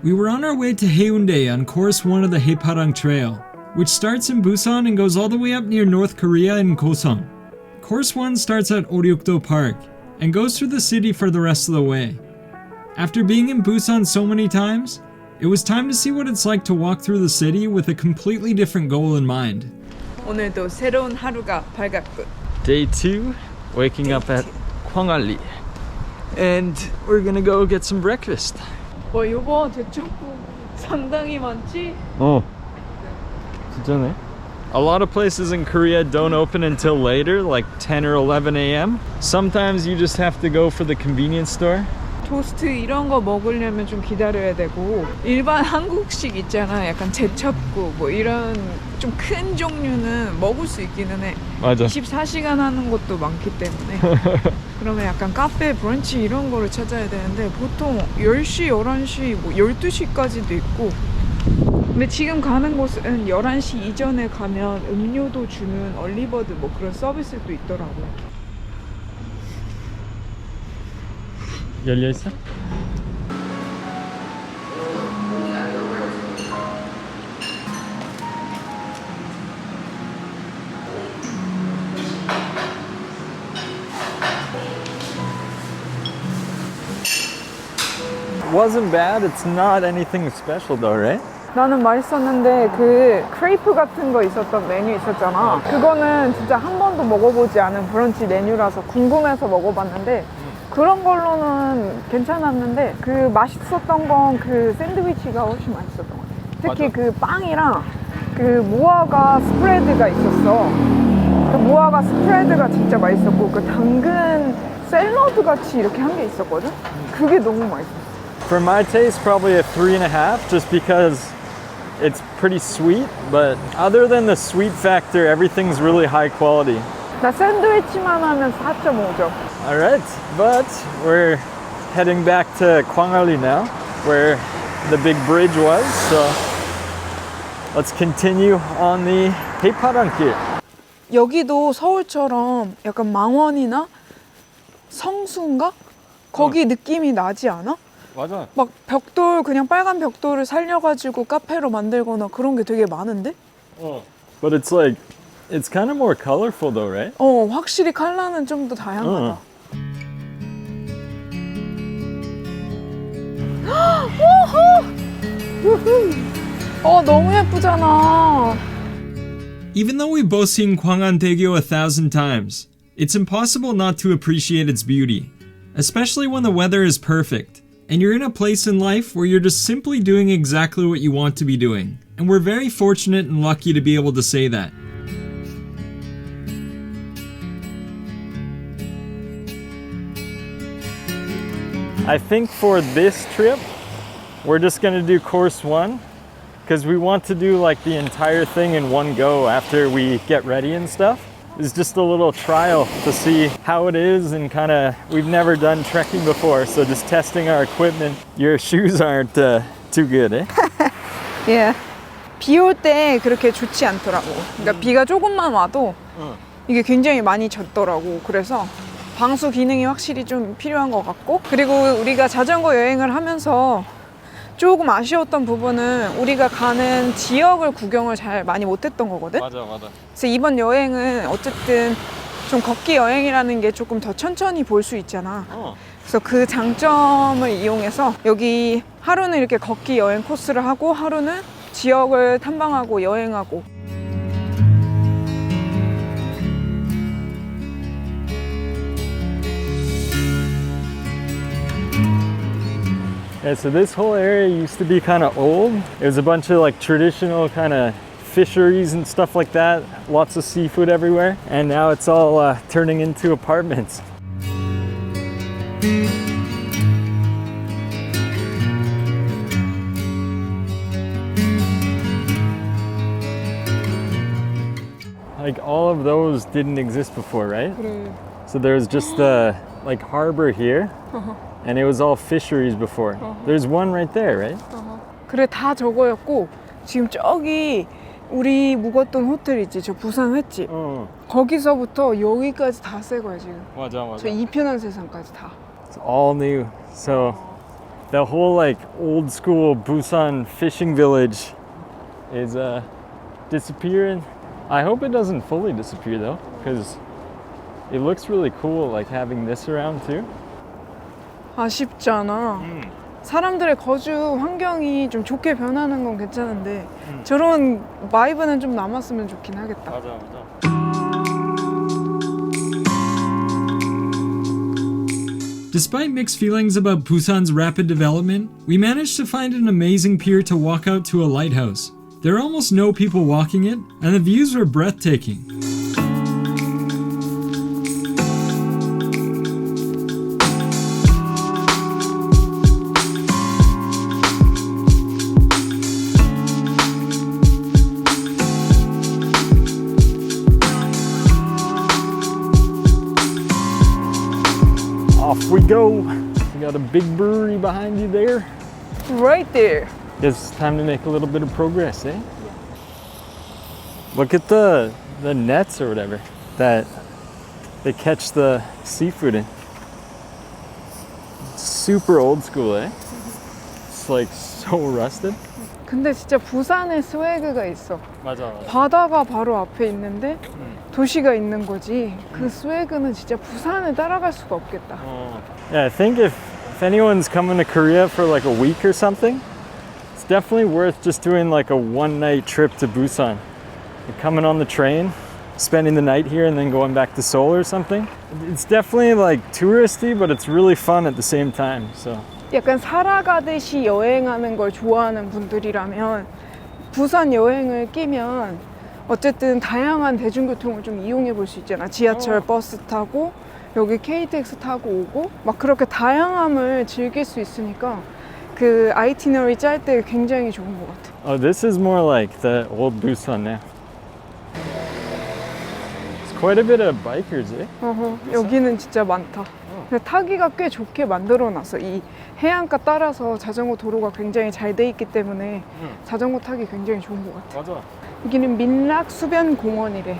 We were on our way to Haeundae on course 1 of the Haeparang Trail, which starts in Busan and goes all the way up near North Korea in Goseong. Course 1 starts at Oryukdo Park and goes through the city for the rest of the way. After being in Busan so many times, it was time to see what it's like to walk through the city with a completely different goal in mind. 오늘도 새로운 하루가 밝았군. Day 2, waking up at Gwangalli. And we're gonna go get some breakfast. 이거 대청국 상당히 많지? 진짜네. A lot of places in Korea don't open until later, like 10 or 11 a.m. Sometimes you just have to go for the convenience store. 토스트 이런 거 먹으려면 좀 기다려야 되고 일반 한국식 있잖아. 약간 제첩국 뭐 이런 좀 큰 종류는 먹을 수 있기는 해. 맞아. 24시간 하는 것도 많기 때문에 그러면 약간 카페, 브런치 이런 거를 찾아야 되는데 보통 10시, 11시, 뭐 12시까지도 있고 근데 지금 가는 곳은 11시 이전에 가면 음료도 주는 얼리버드 뭐 그런 서비스도 있더라고요. 열려있어? Wasn't bad. It's not anything special though, right? 나는 맛있었는데 그 크레이프 같은 거 있었던 메뉴 있었잖아. 그거는 진짜 한 번도 먹어보지 않은 브런치 메뉴라서 궁금해서 먹어봤는데 그런 걸로는 괜찮았는데 그 맛있었던 건 그 샌드위치가 훨씬 맛있었던 것 같아. 특히 맞아. 그 빵이랑 그 무화과 스프레드가 있었어. 그 무화과 스프레드가 진짜 맛있었고 그 당근 샐러드 같이 이렇게 한 게 있었거든? 그게 너무 맛있었어. For my taste, probably a 3.5, just because it's pretty sweet, but other than the sweet factor, everything's really high quality. 나 샌드위치만 하면 4.5점. Alright, but we're heading back to Gwangalli now, where the big bridge was, so let's continue on the Haeparang 길. 여기도 서울처럼 약간 망원이나 성수인가? 거기 느낌이 나지 않아? 맞아. 막 벽돌 그냥 빨간 벽돌을 살려가지고 카페로 만들거나 그런 게 되게 많은데? But it's like, it's kind of more colorful though, right? 확실히 컬러는 좀 더 다양하다. 너무 예쁘잖아. Even though we've both seen Gwangan-daegyo 1,000 times, it's impossible not to appreciate its beauty, especially when the weather is perfect. And you're in a place in life where you're just simply doing exactly what you want to be doing. And we're very fortunate and lucky to be able to say that. I think for this trip, we're just gonna do course 1 because we want to do like the entire thing in one go after we get ready and stuff. It's just a little trial to see how it is and kind of, we've never done trekking before, so just testing our equipment. Your shoes aren't too good, eh? 예. 비 올 때 그렇게 좋지 않더라고. 그러니까 비가 조금만 와도 이게 굉장히 많이 젖더라고. 그래서 방수 기능이 확실히 좀 필요한 것 같고 그리고 우리가 자전거 여행을 하면서 조금 아쉬웠던 부분은 우리가 가는 지역을 구경을 잘 많이 못했던 거거든? 맞아. 그래서 이번 여행은 어쨌든 좀 걷기 여행이라는 게 조금 더 천천히 볼 수 있잖아. 그래서 그 장점을 이용해서 여기 하루는 이렇게 걷기 여행 코스를 하고 하루는 지역을 탐방하고 여행하고 Yeah, so this whole area used to be kind of old. It was a bunch of like traditional kind of fisheries and stuff like that. Lots of seafood everywhere. And now it's all turning into apartments. Like all of those didn't exist before, right? 그래. So there was just the like harbor here. And it was all fisheries before. There's one right there, right? 그래 다 저거였고 지금 저기 우리 묵었던 호텔 있지? 저 부산 횟집 거기서부터 여기까지 다 새 거야 지금. 맞아. 저 이편한 세상까지 다. It's all new. So the whole like old school Busan fishing village is disappearing. I hope it doesn't fully disappear though, because it looks really cool like having this around too. 아쉽지 않아. 사람들의 거주 환경이 좀 좋게 변하는 건 괜찮은데 저런 바이브는 좀 남았으면 좋긴 하겠다. 맞아, 맞아. Despite mixed feelings about Busan's rapid development, we managed to find an amazing pier to walk out to a lighthouse. There are almost no people walking it, and the views were breathtaking. Off we go. We got a big brewery behind you there. Right there. It's time to make a little bit of progress, eh? Look at the nets or whatever that they catch the seafood in. It's super old school, eh? It's like so rusted. 근데 진짜 부산에 스웨그가 있어. 맞아. 바다가 바로 앞에 있는데 도시가 있는 거지. 그 스웨그는 진짜 부산을 따라갈 수가 없겠다. Yeah, I think if anyone's coming to Korea for like a week or something, it's definitely worth just doing like a one-night trip to Busan. Like coming on the train, spending the night here and then going back to Seoul or something. It's definitely like touristy, but it's really fun at the same time. So. 약간 살아가듯이 여행하는 걸 좋아하는 분들이라면 부산 여행을 끼면 어쨌든 다양한 대중교통을 좀 이용해 볼 수 있잖아. 지하철, 버스 타고 여기 KTX 타고 오고 막 그렇게 다양함을 즐길 수 있으니까 그 아이티너리 짤 때 굉장히 좋은 것 같아. Oh, this is more like the old Busan now. It's quite a bit of bikers, eh? 여기는 진짜 많다. 근데 타기가 꽤 좋게 만들어놨어. 이 해안가 따라서 자전거 도로가 굉장히 잘 돼 있기 때문에 자전거 타기 굉장히 좋은 것 같아. 맞아. 여기는 민락수변공원이래.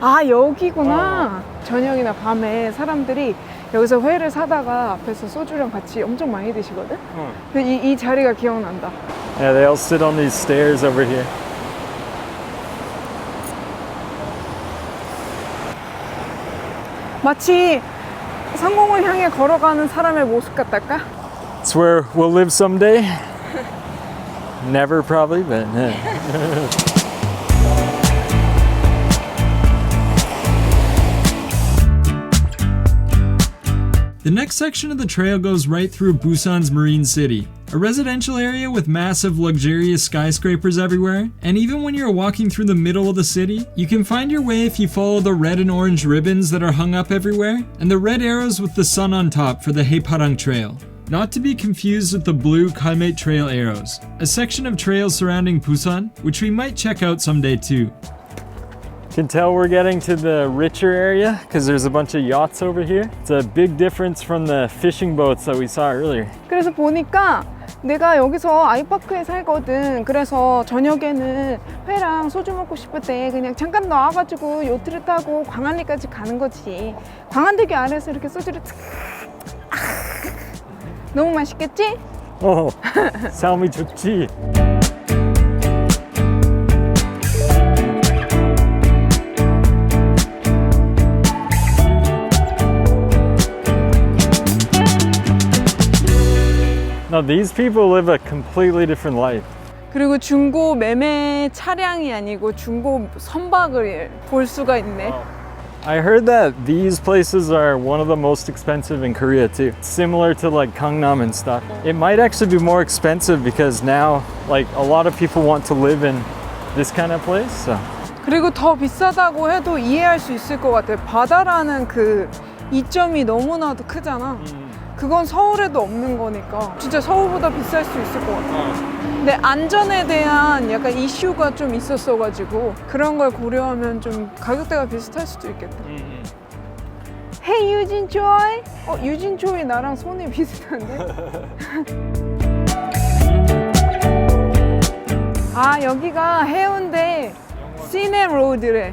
아 여기구나. 저녁이나 밤에 사람들이 여기서 회를 사다가 앞에서 소주랑 같이 엄청 많이 드시거든. 근데 이 자리가 기억난다. Yeah, they all sit on these stairs over here. 마치 성공을 향해 걸어가는 사람의 모습 같달까? It's where we'll live someday. Never probably, but The next section of the trail goes right through Busan's Marine City, a residential area with massive luxurious skyscrapers everywhere, and even when you're walking through the middle of the city, you can find your way if you follow the red and orange ribbons that are hung up everywhere, and the red arrows with the sun on top for the Haeparang Trail. Not to be confused with the blue Kalmate Trail arrows, a section of trails surrounding Busan, which we might check out someday too. can tell we're getting to the richer area because there's a bunch of yachts over here. It's a big difference from the fishing boats that we saw earlier. 그래서 보니까 내가 여기서 아이파크에 살거든. 그래서 저녁에는 회랑 소주 먹고 싶을 때 그냥 잠깐 나와가지고 요트를 타고 광안리까지 가는 거지. 광안대교 아래에서 이렇게 소주를 너무 맛있겠지? 삶이 좋지. Now these people live a completely different life. 그리고 중고 매매 차량이 아니고 중고 선박을 볼 수가 있네. I heard that these places are one of the most expensive in Korea too. Similar to like Gangnam and stuff. It might actually be more expensive because now like a lot of people want to live in this kind of place. So. 그리고 더 비싸다고 해도 이해할 수 있을 것 같아. 바다라는 그 이점이 너무나도 크잖아. 그건 서울에도 없는 거니까 진짜 서울보다 비쌀 수 있을 것 같아. 근데 안전에 대한 약간 이슈가 좀 있었어가지고 그런 걸 고려하면 좀 가격대가 비슷할 수도 있겠다. Hey 유진 조이! 유진 조이 나랑 손이 비슷한데? 아 여기가 해운대 시내 로드래.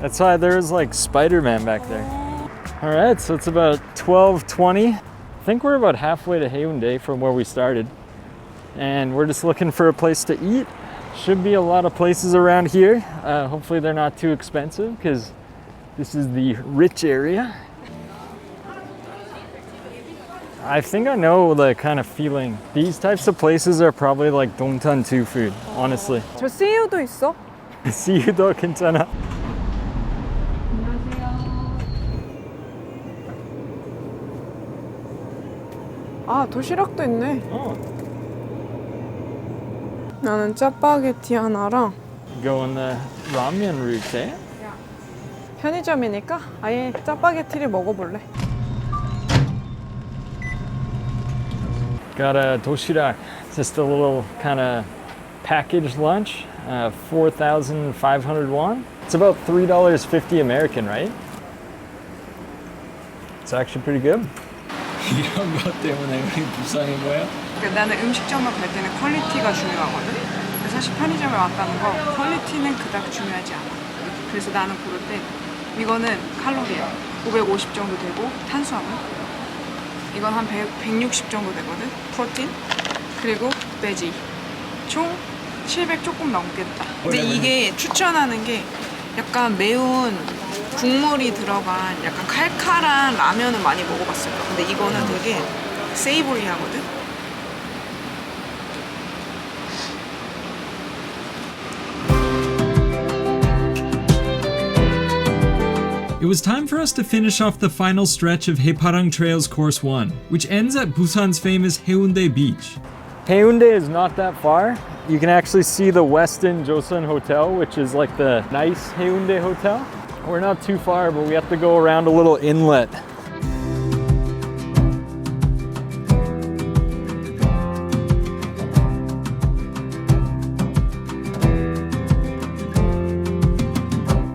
That's why there was like Spider-Man back there. All right, so it's about 12:20. I think we're about halfway to Haeundae from where we started. And we're just looking for a place to eat. Should be a lot of places around here. Hopefully they're not too expensive because this is the rich area. I think I know the kind of feeling. These types of places are probably like Dongtan 2 food, honestly. 저 CU도 있어? CU도 괜찮아. 아, 도시락도 있네. Oh. 나는 짜파게티 하나랑 Go on the ramen route, eh? 편의점이니까 아예 짜파게티를 먹어볼래. Got a doshirak, just a little kind of packaged lunch, 4,500 won. It's about $3.50 American, right? It's actually pretty good. 이런 것 때문에 우리 부산인 거야? 그러니까 나는 음식점을 갈 때는 퀄리티가 중요하거든. 근데 사실 편의점에 왔다는 거 퀄리티는 그닥 중요하지 않아. 그래서 나는 고를 때 이거는 칼로리야 550 정도 되고 탄수화물 이건 한 160 정도 되거든. 프로틴 그리고 베지 총 700 조금 넘겠다. 근데 이게 추천하는 게 약간 매운 국물이 들어간 약간 칼칼한 라면을 많이 먹어봤을 거야. 근데 이거는 되게 세이보리하거든. It was time for us to finish off the final stretch of Haeparang Trail's Course 1, which ends at Busan's famous Haeundae Beach. Haeundae is not that far. You can actually see the Westin Joseon Hotel, which is like the nice Haeundae hotel. We're not too far, but we have to go around a little inlet.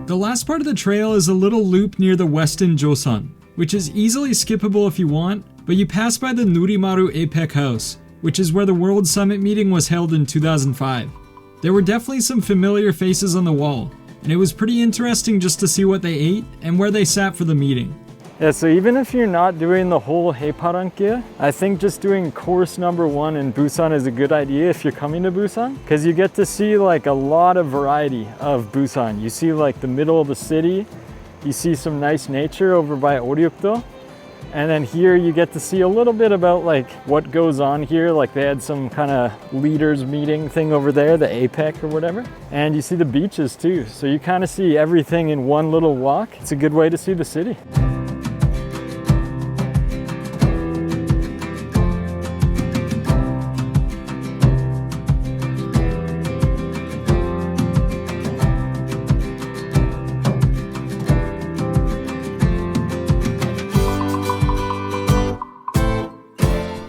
The last part of the trail is a little loop near the Westin Joseon, which is easily skippable if you want, but you pass by the Nurimaru Apec House, which is where the World Summit meeting was held in 2005. There were definitely some familiar faces on the wall, and it was pretty interesting just to see what they ate and where they sat for the meeting. Yeah, so even if you're not doing the whole Haeparang Trail, I think just doing course number 1 in Busan is a good idea if you're coming to Busan, because you get to see like a lot of variety of Busan. You see like the middle of the city, you see some nice nature over by Oryukdo, and then here you get to see a little bit about like what goes on here. Like they had some kind of leaders meeting thing over there, the APEC or whatever. And you see the beaches too. So you kind of see everything in one little walk. It's a good way to see the city.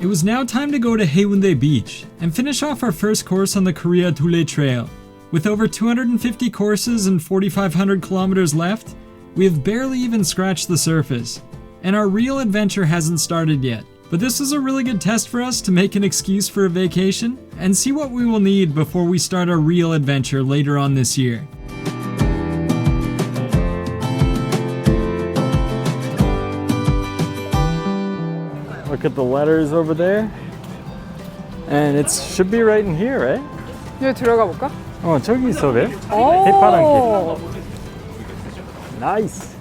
It was now time to go to Haeundae Beach and finish off our first course on the Korea Dulle Trail. With over 250 courses and 4,500 kilometers left, we have barely even scratched the surface, and our real adventure hasn't started yet. But this was a really good test for us to make an excuse for a vacation and see what we will need before we start our real adventure later on this year. Look at the letters over there. And it should be right in here, right? 여기 들어가 볼까? 저기 있어, 왜? 오. 해파랑길. 나이스.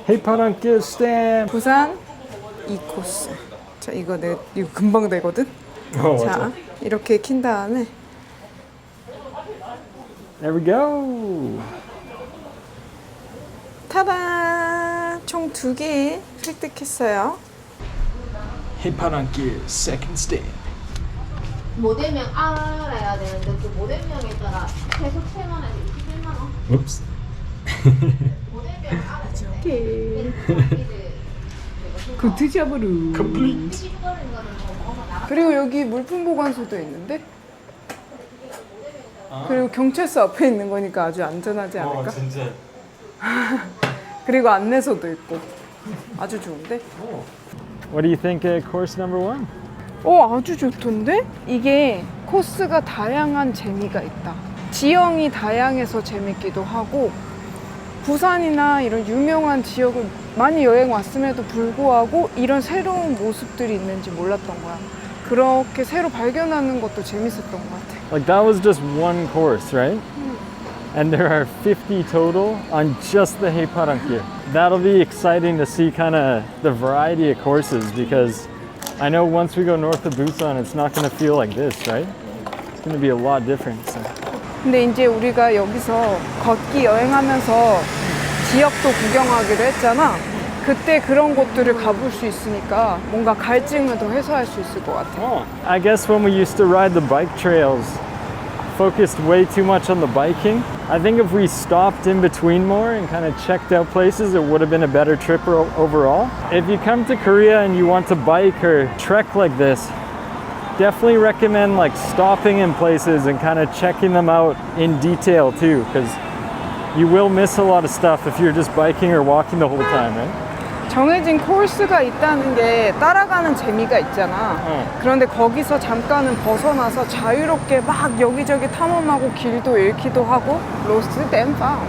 해파랑길 스탬. 부산 2코스. 자, 이거 금방 되거든? 자, 이렇게 킨 다음에 There we go. 타다! 총 2개 획득했어요. 해파랑길 second step. 모델명 알아야 되는데 그 모델명에 따라 최소 1000원에서 21만 원. Whoops. 모델명 알아야 돼. 오케이. 굿잡으로. Complete. 그리고 여기 물품 보관소도 있는데. 그리고 경찰서 앞에 있는 거니까 아주 안전하지 않을까? 진짜. 그리고 안내소도 있고. 아주 좋은데? What do you think of course number 1? 아주 좋던데? 이게 코스가 다양한 재미가 있다. 지형이 다양해서 재밌기도 하고 부산이나 이런 유명한 지역을 많이 여행 왔음에도 불구하고 이런 새로운 모습들이 있는지 몰랐던 거야. 그렇게 새로 발견하는 것도 재밌었던 것 같아. Like that was just one course, right? And there are 50 total on just the Haeparang here. That'll be exciting to see kind of the variety of courses because I know once we go north of Busan, it's not going to feel like this, right? It's going to be a lot different. So. 근데 이제 우리가 여기서 걷기 여행하면서 지역도 구경하기로 했잖아. 그때 그런 곳들을 가볼 수 있으니까 뭔가 갈증을 더 해소할 수 있을 것 같아. I guess when we used to ride the bike trails, focused way too much on the biking. I think if we stopped in between more and kind of checked out places, it would have been a better trip overall. If you come to Korea and you want to bike or trek like this, definitely recommend like stopping in places and kind of checking them out in detail too, because you will miss a lot of stuff if you're just biking or walking the whole time, right? 정해진 코스가 있다는 게 따라가는 재미가 있잖아. 그런데 거기서 잠깐은 벗어나서 자유롭게 막 여기저기 탐험하고 길도 잃기도 하고 lost and found.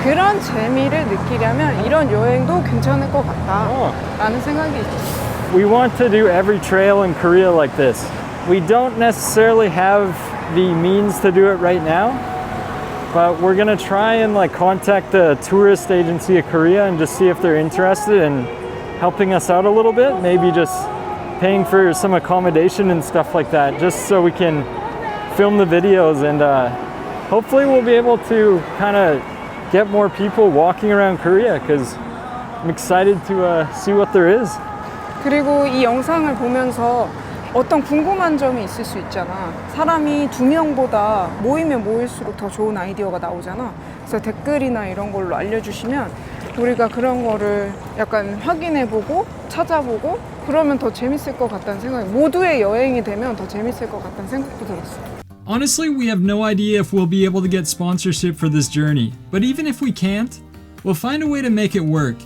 그런 재미를 느끼려면 이런 여행도 괜찮을 것 같다 라는 생각이 있어. We want to do every trail in Korea like this. We don't necessarily have the means to do it right now, but we're gonna try and like contact the tourist agency of Korea and just see if they're interested in helping us out a little bit. Maybe just paying for some accommodation and stuff like that, just so we can film the videos and hopefully we'll be able to kind of get more people walking around Korea because I'm excited to see what there is. 그리고 이 영상을 보면서 어떤 궁금한 점이 있을 수 있잖아. 사람이 2명보다 모이면 모일수록 더 좋은 아이디어가 나오잖아. 그래서 댓글이나 이런 걸로 알려주시면 우리가 그런 거를 약간 확인해보고 찾아보고 그러면 더 재밌을 것 같다는 생각이, 모두의 여행이 되면 더 재밌을 것 같다는 생각도 들었어. Honestly, we have no idea if we'll be able to get sponsorship for this journey, but even if we can't, we'll find a way to make it work.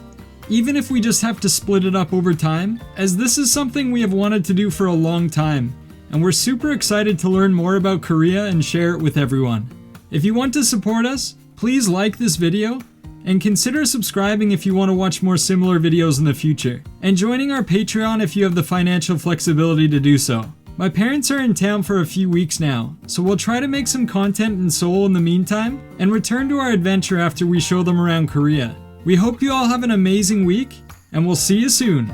Even if we just have to split it up over time, as this is something we have wanted to do for a long time, and we're super excited to learn more about Korea and share it with everyone. If you want to support us, please like this video, and consider subscribing if you want to watch more similar videos in the future, and joining our Patreon if you have the financial flexibility to do so. My parents are in town for a few weeks now, so we'll try to make some content in Seoul in the meantime, and return to our adventure after we show them around Korea. We hope you all have an amazing week, and we'll see you soon.